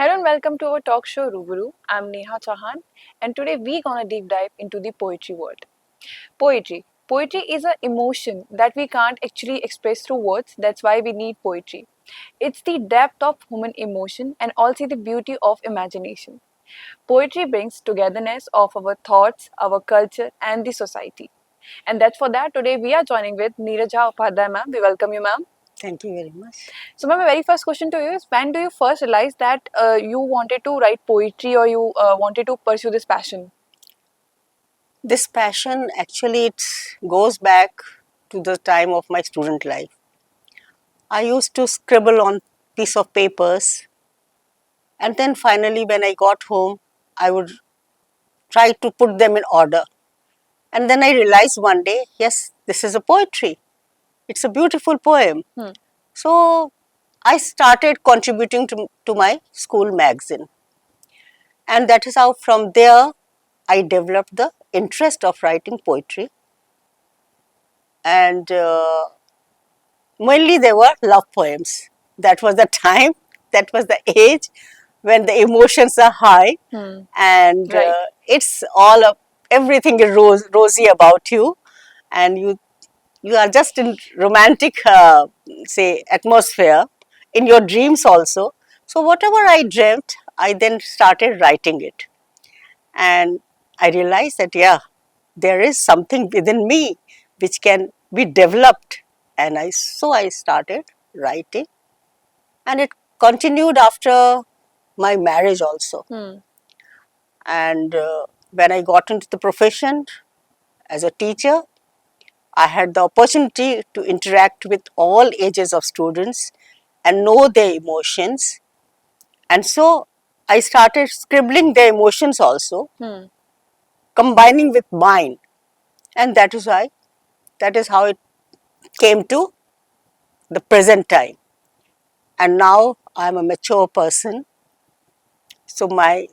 Hello and welcome to our talk show Rubaru. I'm Neha Chauhan and today we're gonna deep dive into the poetry world. Poetry. Poetry is an emotion that we can't actually express through words. That's why we need poetry. It's the depth of human emotion and also the beauty of imagination. Poetry brings togetherness of our thoughts, our culture, and the society. And that's for that today we are joining with Neeraja Upadhyay ma'am. We welcome you, ma'am. Thank you very much. So, my very first question to you is when do you first realize that you wanted to write poetry or you wanted to pursue this passion? This passion actually it goes back to the time of my student life. I used to scribble on piece of papers, and then finally when I got home, I would try to put them in order. And then I realized one day, yes, this is a poetry. It's a beautiful poem. Hmm. So I started contributing to my school magazine. And that is how from there I developed the interest of writing poetry. And mainly they were love poems. That was the time, that was the age when the emotions are high, Hmm. and Right. it's all of everything is rosy about you, and you are just in romantic say atmosphere in your dreams also. So whatever I dreamt, I then started writing it, and I realized that yeah, there is something within me which can be developed, and I started writing, and it continued after my marriage also. Hmm. And when I got into the profession as a teacher, I had the opportunity to interact with all ages of students and know their emotions, and so I started scribbling their emotions also, Hmm. combining with mine, and that is how it came to the present time. And now I'm a mature person. So my,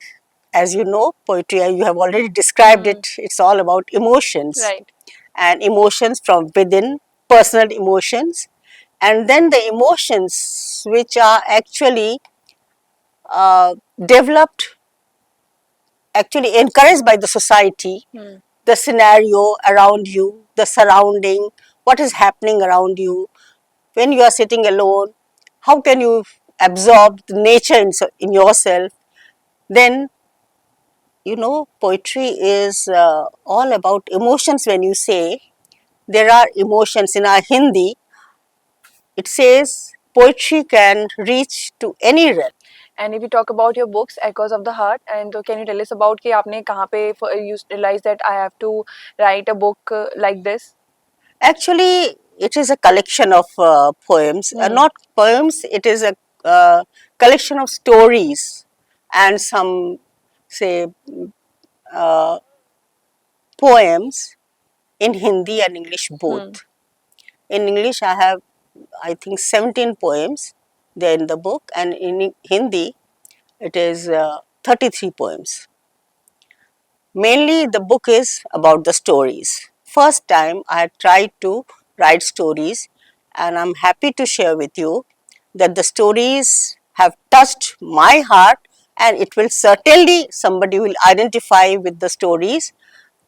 as you know, poetry, you have already described Hmm. it. It's all about emotions, Right. and emotions from within, personal emotions, and then the emotions which are actually developed, actually encouraged by the society, Hmm. the scenario around you, the surrounding, what is happening around you. When you are sitting alone, how can you absorb the nature in yourself? Then, poetry is all about emotions. When you say there are emotions in our Hindi, it says poetry can reach to any realm. And if you talk about your books, Echoes of the Heart, and so can you tell us about कि आपने कहाँ पे you realized that I have to write a book like this? Actually, it is a collection of poems, Hmm. not poems, it is a collection of stories and some, say, uh, poems in Hindi and English Hmm. both. In English, I have, I think, 17 poems there in the book, and in Hindi, it is 33 poems. Mainly, the book is about the stories. First time I had tried to write stories, and I'm happy to share with you that the stories have touched my heart, and it will certainly somebody will identify with the stories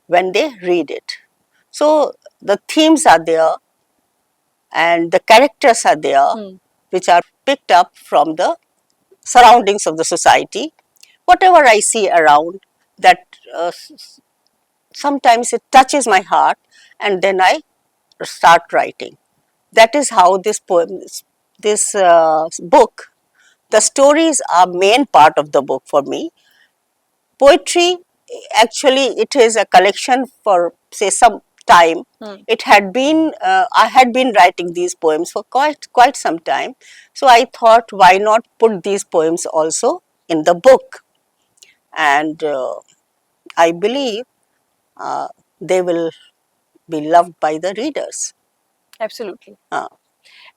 when they read it. So the themes are there and the characters are there, Hmm. which are picked up from the surroundings of the society. Whatever I see around, that sometimes it touches my heart, and then I start writing. That is how this poem, this book, the stories are main part of the book for me. Poetry, actually, it is a collection for say some time. Hmm. It had been I had been writing these poems for quite some time, so I thought why not put these poems also in the book, and I believe uh, they will be loved by the readers. Absolutely. Uh,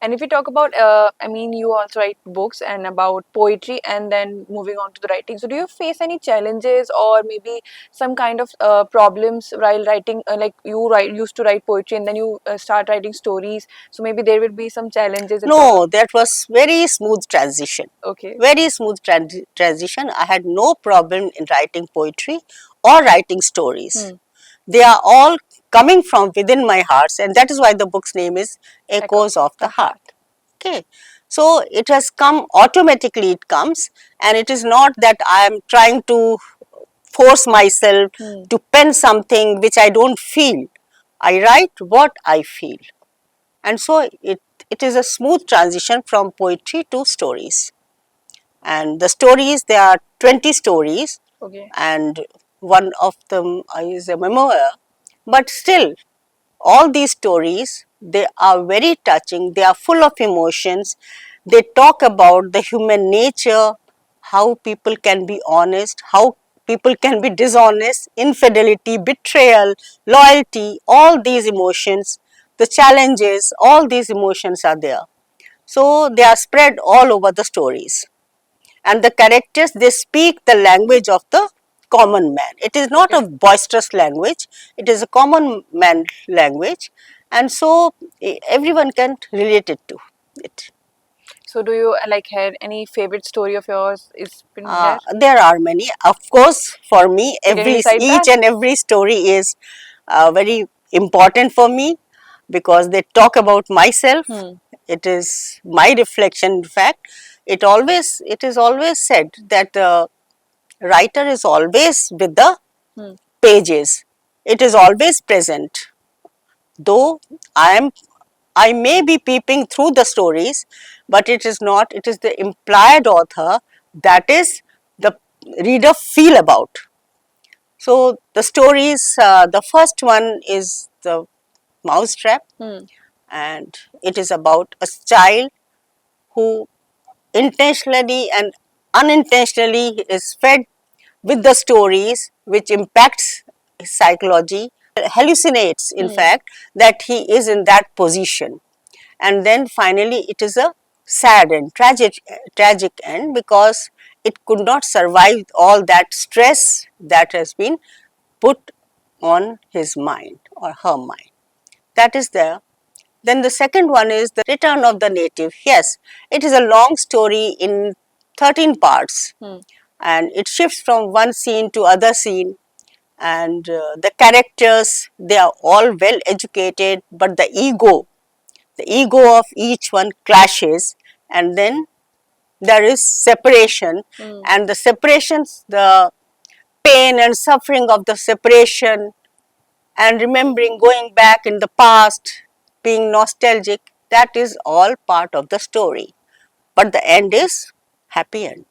And if you talk about, I mean, you also write books and about poetry, and then moving on to the writing. So, do you face any challenges or maybe some kind of problems while writing? Like you used to write poetry, and then you start writing stories. So maybe there will be some challenges if you're No, that was very smooth transition. okay. Very smooth transition. I had no problem in writing poetry or writing stories. Hmm. They are all coming from within my hearts, and that is why the book's name is Echoes of the The Heart. heart. Okay, so it has come automatically, it comes, and it is not that I am trying to force myself Hmm. to pen something which I don't feel. I write what I feel, and so it is a smooth transition from poetry to stories. And the stories, there are 20 stories, Okay. and one of them is a memoir, but still all these stories, they are very touching, they are full of emotions, they talk about the human nature, how people can be honest, how people can be dishonest, infidelity, betrayal, loyalty, all these emotions, the challenges, all these emotions are there. So they are spread all over the stories, and the characters, they speak the language of the common man. It is not Okay. a boisterous language, it is a common man language, and so everyone can relate it to it. So do you like had any favorite story of yours is been there? There are many, of course. For me, So can you every recite each that? and every story is very important for me, because they talk about myself. Hmm. It is my reflection. In fact, it is always said that writer is always with the Hmm. pages. It is always present. Though I may be peeping through the stories, but it is not, it is the implied author that is the reader feel about. So the stories, the first one is the Mousetrap, Hmm. and it is about a child who intentionally and unintentionally is fed with the stories which impacts his psychology, hallucinates in Hmm. fact that he is in that position, and then finally it is a sad and tragic end, because it could not survive all that stress that has been put on his mind or her mind. That is there. Then the second one is the Return of the Native. Yes, it is a long story in 13 parts, Hmm. and it shifts from one scene to other scene, and the characters, they are all well educated, but the ego of each one clashes, and then there is separation, Hmm. and the separations, the pain and suffering of the separation, and remembering going back in the past, being nostalgic, that is all part of the story, but the end is happy end.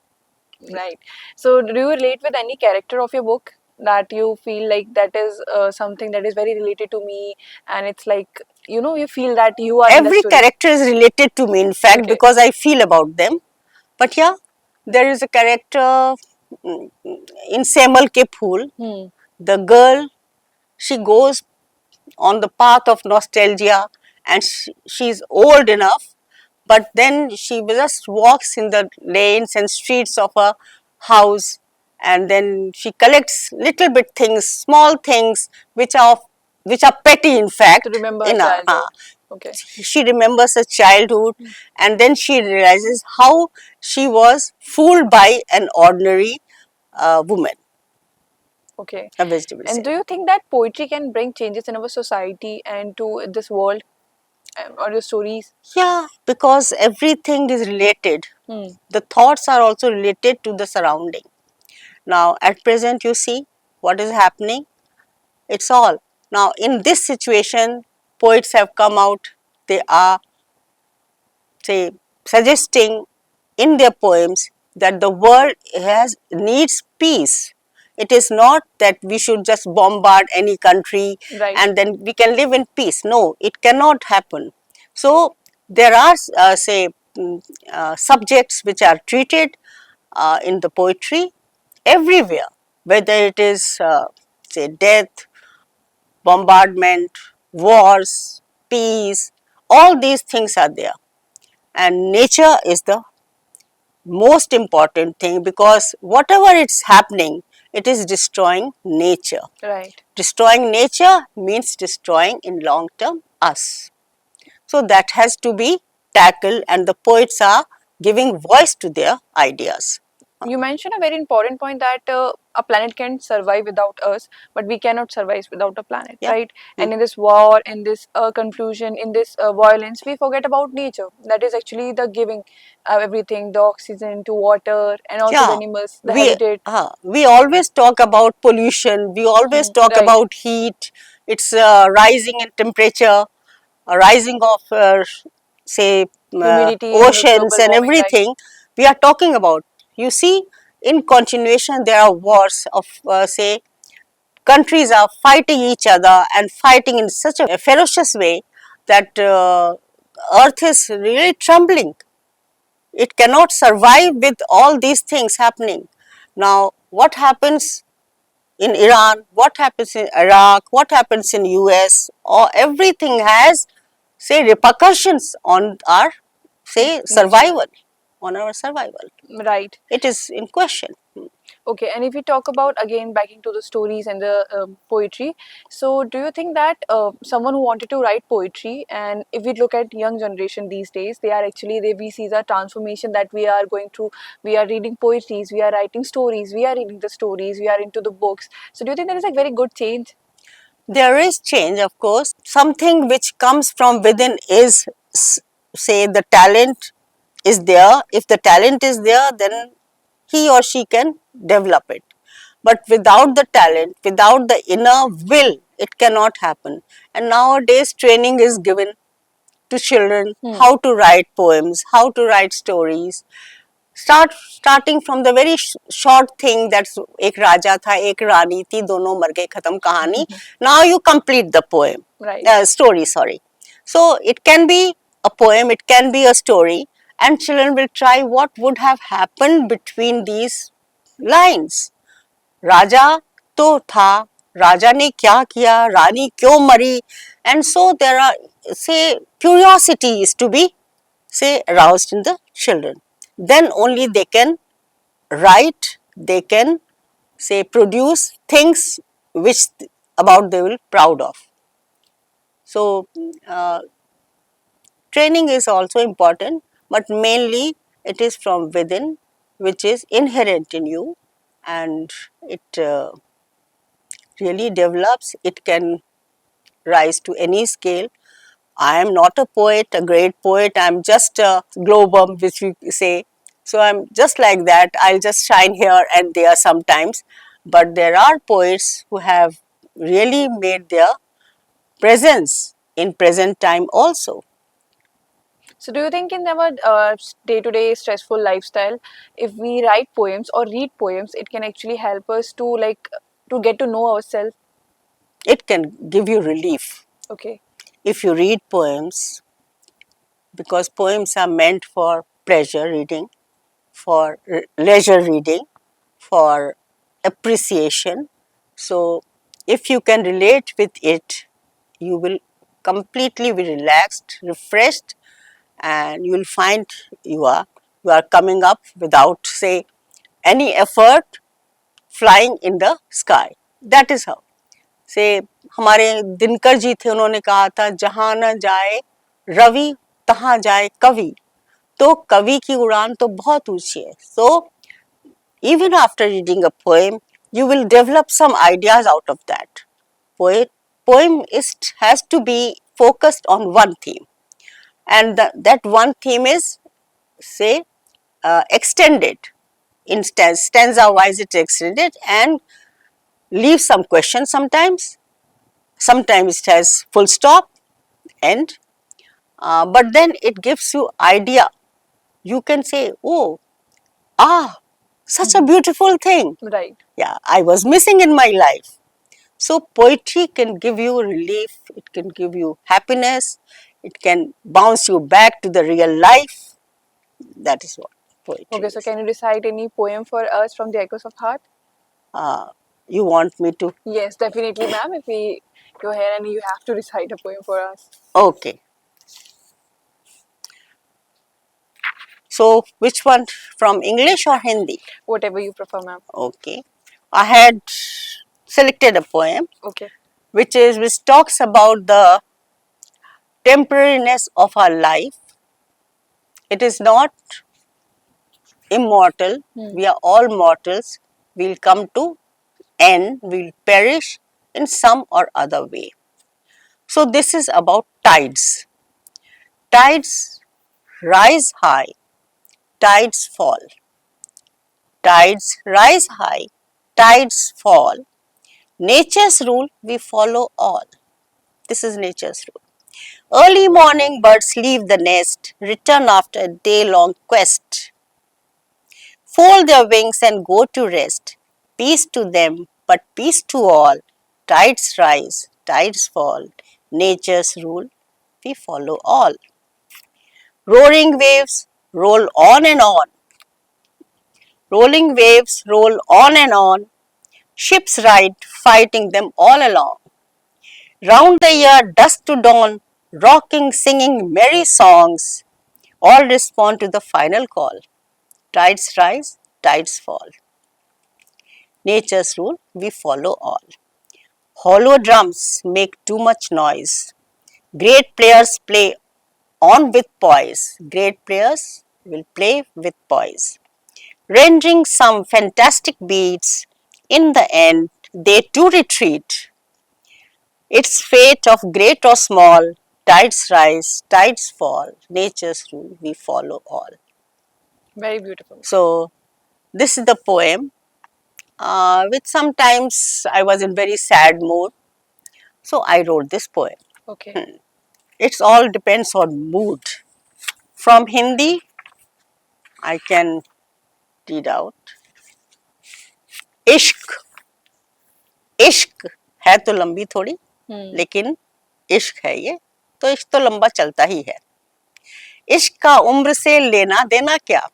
Right. So do you relate with any character of your book that you feel like that is something that is very related to me, and it's like you feel that you are in the Every story. character is related to me, in fact, Okay. because I feel about them. But yeah, there is a character mm, in Semal Ke Phool. Hmm. The girl, she goes on the path of nostalgia, and she is old enough, but then she just walks in the lanes and streets of her house, and then she collects little bit things, small things, which are petty in To fact. remember her In a, childhood. Okay. she remembers her childhood, and then she realizes how she was fooled by an ordinary woman, Okay. a vegetable And do seller. you think that poetry can bring changes in our society and to this world, or your stories? Yeah, because everything is related. Hmm. The thoughts are also related to the surrounding. Now, at present, you see what is happening. It's all. Now, in this situation, poets have come out. They are, say, suggesting in their poems that the world needs peace. It is not that we should just bombard any country Right. and then we can live in peace. No, it cannot happen. So there are, say, subjects which are treated in the poetry everywhere, whether it is, say, death, bombardment, wars, peace, all these things are there. and nature is the most important thing, because whatever it's happening, it is destroying nature. Right. Destroying nature means destroying in long term us. So that has to be tackled, and the poets are giving voice to their ideas. You mentioned a very important point that a planet can survive without us, but we cannot survive without a planet, Yeah. right? And in this war, in this confusion, in this violence, we forget about nature. That is actually the giving everything, the oxygen to water, and also the Yeah, animals, the we habitat. we always talk about pollution. We always talk Right. about heat. It's rising in temperature, a rising of say Humidity and the oceans global and warming, right? everything. We are talking about. You see, in continuation, there are wars of say countries are fighting each other and fighting in such a ferocious way that Earth is really trembling. It cannot survive with all these things happening. Now, what happens in Iran, what happens in Iraq, what happens in US, or everything has, say, repercussions on our, say, Nature. survival, on our survival. Right. It is in question. Okay, and if we talk about again back into the stories and the poetry, so do you think that someone who wanted to write poetry, and if we look at young generation these days, they are actually we see the transformation that we are going through. We are reading poetries, we are writing stories, we are reading the stories, we are into the books. So do you think that is a very good change? There is change, of course. Something which comes from within is, say, the talent is there. If the talent is there, then he or she can develop it. But without the talent, without the inner will, it cannot happen. And nowadays, training is given to children how to write poems, how to write stories. Starting from the very short thing, that's एक राजा था एक रानी थी दोनों मर गए खत्म कहानी. Now you complete the poem, Right. story, sorry. So it can be a poem, it can be a story, and children will try what would have happened between these lines. राजा तो था, राजा ने क्या किया, रानी क्यों मरी, and so there are, say, curiosity is to be, say, aroused in the children. Then only they can write, they can, say, produce things which about they will proud of. So training is also important, but mainly it is from within, which is inherent in you, and it really develops. It can rise to any scale. I am not a poet, a great poet. I'm just a globum, which we say. So I'm just like that. I'll just shine here and there sometimes. But there are poets who have really made their presence in present time also. So do you think in our day-to-day stressful lifestyle, if we write poems or read poems, it can actually help us to to get to know ourselves? It can give you relief. Okay. If you read poems, because poems are meant for pleasure reading, for leisure reading, for appreciation. So, if you can relate with it, you will completely be relaxed, refreshed, and you will find you are you are coming up without, say, any effort, flying in the sky. That is how. Say, हमारे दिनकर जी थे, उन्होंने कहा था जहाँ न जाए रवि तहाँ जाए कवि. तो कवि की उड़ान तो बहुत ऊंची है. So even after reading a poem, you will develop some ideas out of that. Poem has to be focused on one theme, and that one theme is, say, extended. In stanza wise, it's extended and leave some questions sometimes. Sometimes it has full stop, end. But then it gives you idea. You can say, oh, such a beautiful thing. Right. Yeah, I was missing in my life. So poetry can give you relief, it can give you happiness, it can bounce you back to the real life. That is what poetry Okay, so is. can you recite any poem for us from the Echoes of Heart? Uh, you want me to? Yes, definitely, ma'am. If we go here and you have to recite a poem for us. Okay. So which one, from English or Hindi? Whatever you prefer, ma'am. Okay. I had selected a poem Okay. which talks about the temporariness of our life. It is not immortal. We are all mortals. We'll come to end, we'll perish in some or other way. So this is about tides. Tides rise high, tides fall. Tides rise high, tides fall. Nature's rule, we follow all. This is nature's rule. Early morning birds leave the nest, return after a day-long quest. Fold their wings and go to rest. Peace to them, but peace to all. Tides rise, tides fall. Nature's rule, we follow all. Roaring waves roll on and on. Rolling waves roll on and on. Ships ride, fighting them all along. Round the year, dusk to dawn, rocking, singing merry songs. All respond to the final call. Tides rise, tides fall. Nature's rule, we follow all. Hollow drums make too much noise. Great players play on with poise. Great players will play with poise. Rendering some fantastic beats, in the end they too retreat. It's fate of great or small, tides rise, tides fall. Nature's rule, we follow all. Very beautiful. So, this is the poem. Which sometimes I was in very sad mood, so I wrote this poem. Okay. It's all depends on mood. From Hindi, I can read out. इश्क, इश्क है तो लंबी थोड़ी, लेकिन इश्क है ये, तो इश्क तो लंबा चलता ही है. इश्क का उम्र से लेना देना क्या,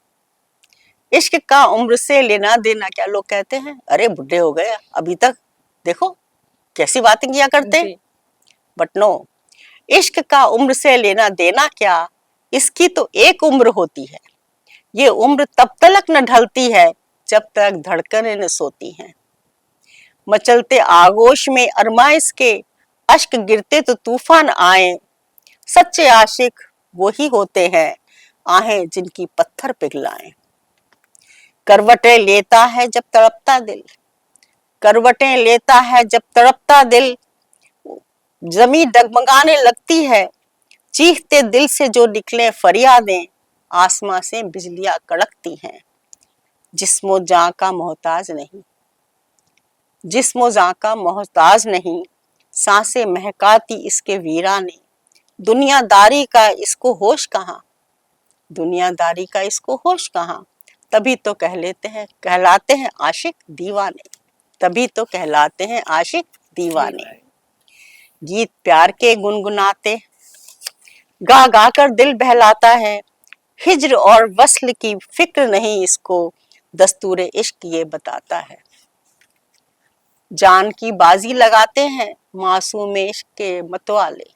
इश्क का उम्र से लेना देना क्या. लोग कहते हैं अरे बुढ़े हो गए अभी तक देखो कैसी बातें किया करते, बट नो, इश्क का उम्र से लेना देना क्या, इसकी तो एक उम्र होती है. ये उम्र तब तक न ढलती है जब तक धड़कनें न सोती हैं. मचलते आगोश में अरमा इसके, अश्क गिरते तो तूफान आए. सच्चे आशिक वही होते हैं, आहें जिनकी पत्थर पिघलाएं. करवटें लेता है जब तड़पता दिल, करवटें लेता है जब तड़पता दिल. जमीन डगमगाने लगती है, चीखते दिल से जो निकले फरियादें. आसमां से बिजलियां कड़कती हैं, जिस्मो जां का मोहताज नहीं, जिस्मो जां का मोहताज नहीं. सांसें महकाती इसके वीराने, दुनियादारी का इसको होश कहाँ, दुनियादारी का इसको होश कहाँ. तभी तो कहलाते हैं आशिक दीवाने, तभी तो कहलाते हैं आशिक दीवाने. गीत प्यार के गुनगुनाते, गा गा कर दिल बहलाता है. हिज्र और वस्ल की फिक्र नहीं इसको, दस्तूर इश्क ये बताता है. जान की बाजी लगाते हैं मासूम इश्क के मतवाले,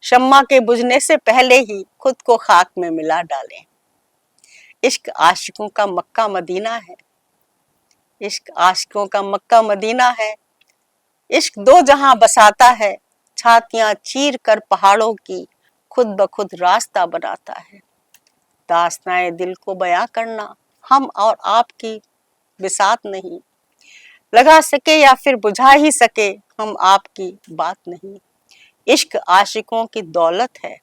शम्मा के बुझने से पहले ही खुद को खाक में मिला डालें. इश्क आशिकों का मक्का मदीना है, इश्क आशिकों का मक्का मदीना है. इश्क दो जहां बसाता है, छातियां चीर कर पहाड़ों की खुद ब खुद रास्ता बनाता है. दास्ताए दिल को बयां करना हम और आपकी बिसात नहीं, लगा सके या फिर बुझा ही सके हम आपकी बात नहीं. इश्क आशिकों की दौलत है,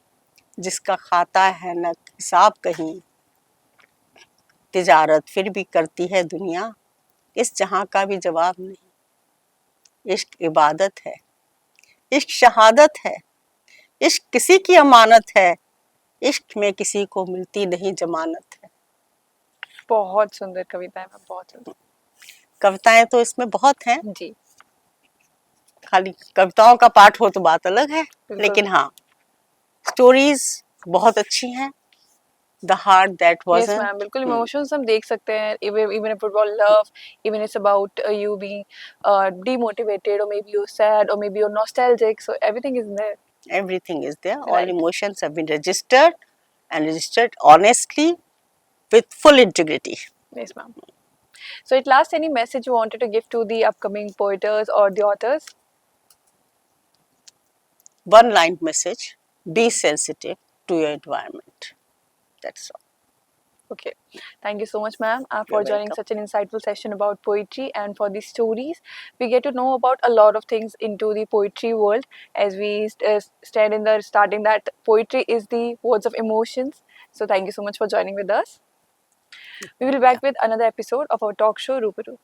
जिसका खाता है न हिसाब कहीं. तिजारत फिर भी करती है दुनिया, इस जहां का भी जवाब नहीं. इश्क इबादत है, इश्क शहादत है, इश्क किसी की अमानत है. इश्क में किसी को मिलती नहीं जमानत है. बहुत सुंदर कविता है, बहुत सुंदर. कविताएं तो इसमें बहुत हैं जी. खाली कविताओं का पाठ हो तो बात अलग है, लेकिन हाँ स्टोरीज बहुत अच्छी हैं. The heart that Yes, wasn't. ma'am. बिल्कुल इमोशंस हम देख सकते हैं. Even if about love, even it's about you being demotivated, or maybe you're sad, or maybe you're nostalgic. So everything is there. Everything is there. All Right. emotions have been registered and registered honestly with full integrity. Yes, ma'am. So, at last, any message you wanted to give to the upcoming poeters or the authors? One line message: be sensitive to your environment. That's all. Okay. Thank you so much, ma'am, You're for joining welcome. such an insightful session about poetry and for the stories. We get to know about a lot of things into the poetry world as we stand in the starting that poetry is the words of emotions. So, thank you so much for joining with us. We will be back with another episode of our talk show, Rubaru.